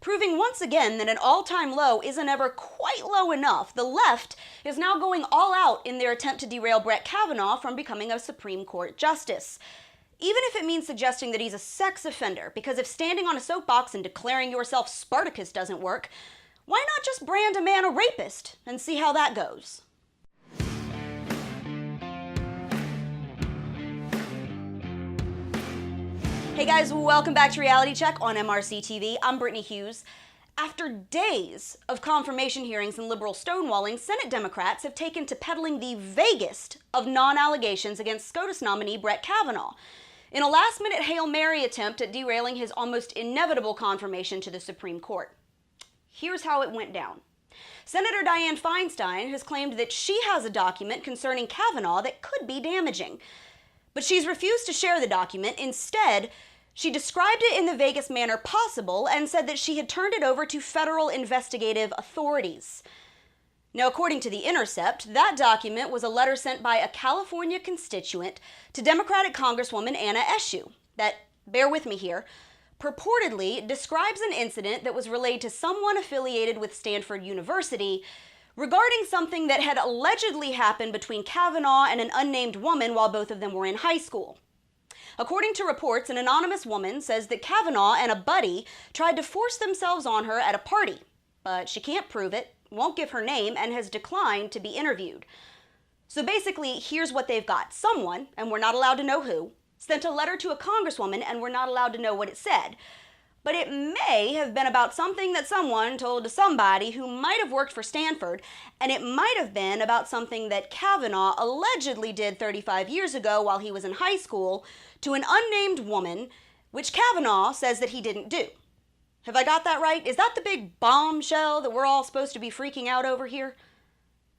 Proving once again that an all-time low isn't ever quite low enough, the left is now going all out in their attempt to derail Brett Kavanaugh from becoming a Supreme Court justice. Even if it means suggesting that he's a sex offender, because if standing on a soapbox and declaring yourself Spartacus doesn't work, why not just brand a man a rapist and see how that goes? Hey guys, welcome back to Reality Check on MRC TV. I'm Brittany Hughes. After days of confirmation hearings and liberal stonewalling, Senate Democrats have taken to peddling the vaguest of non-allegations against SCOTUS nominee Brett Kavanaugh in a last-minute Hail Mary attempt at derailing his almost inevitable confirmation to the Supreme Court. Here's how it went down. Senator Dianne Feinstein has claimed that she has a document concerning Kavanaugh that could be damaging, but she's refused to share the document. Instead, she described it in the vaguest manner possible and said that she had turned it over to federal investigative authorities. Now, according to the Intercept, that document was a letter sent by a California constituent to Democratic Congresswoman Eshoo that, bear with me here, purportedly describes an incident that was relayed to someone affiliated with Stanford University regarding something that had allegedly happened between Kavanaugh and an unnamed woman while both of them were in high school. According to reports, an anonymous woman says that Kavanaugh and a buddy tried to force themselves on her at a party, but she can't prove it, won't give her name, and has declined to be interviewed. So basically, here's what they've got. Someone, and we're not allowed to know who, sent a letter to a congresswoman and we're not allowed to know what it said. But it may have been about something that someone told to somebody who might have worked for Stanford, and it might have been about something that Kavanaugh allegedly did 35 years ago while he was in high school to an unnamed woman, which Kavanaugh says that he didn't do. Have I got that right? Is that the big bombshell that we're all supposed to be freaking out over here?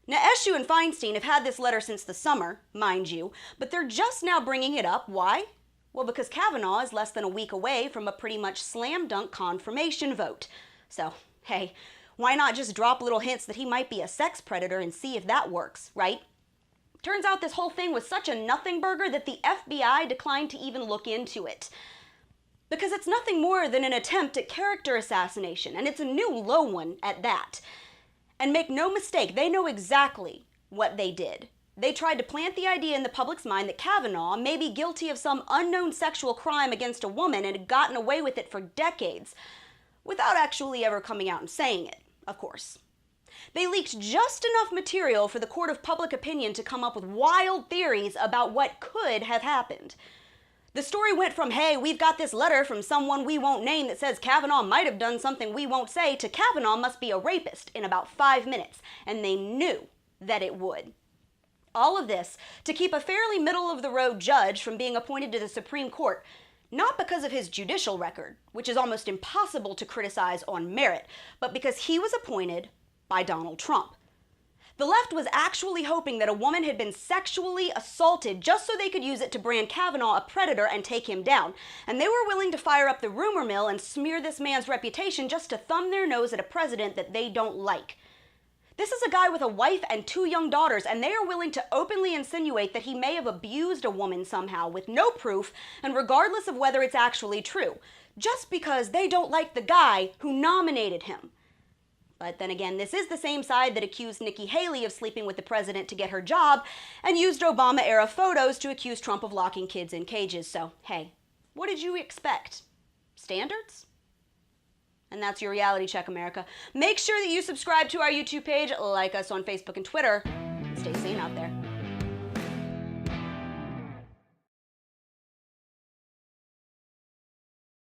Now, Eshoo and Feinstein have had this letter since the summer, mind you, but they're just now bringing it up. Why? Well, because Kavanaugh is less than a week away from a pretty much slam dunk confirmation vote. So, hey, why not just drop little hints that he might be a sex predator and see if that works, right? Turns out this whole thing was such a nothing burger that the FBI declined to even look into it. Because it's nothing more than an attempt at character assassination, and it's a new low one at that. And make no mistake, they know exactly what they did. They tried to plant the idea in the public's mind that Kavanaugh may be guilty of some unknown sexual crime against a woman and had gotten away with it for decades, without actually ever coming out and saying it, of course. They leaked just enough material for the court of public opinion to come up with wild theories about what could have happened. The story went from, hey, we've got this letter from someone we won't name that says Kavanaugh might have done something we won't say, to Kavanaugh must be a rapist in about 5 minutes, and they knew that it would. All of this to keep a fairly middle-of-the-road judge from being appointed to the Supreme Court, not because of his judicial record, which is almost impossible to criticize on merit, but because he was appointed by Donald Trump. The left was actually hoping that a woman had been sexually assaulted just so they could use it to brand Kavanaugh a predator and take him down. And they were willing to fire up the rumor mill and smear this man's reputation just to thumb their nose at a president that they don't like. This is a guy with a wife and 2 young daughters, and they are willing to openly insinuate that he may have abused a woman somehow with no proof and regardless of whether it's actually true, just because they don't like the guy who nominated him. But then again, this is the same side that accused Nikki Haley of sleeping with the president to get her job and used Obama-era photos to accuse Trump of locking kids in cages. So, hey, what did you expect? Standards? And that's your Reality Check, America. Make sure that you subscribe to our YouTube page, like us on Facebook and Twitter, and stay sane out there.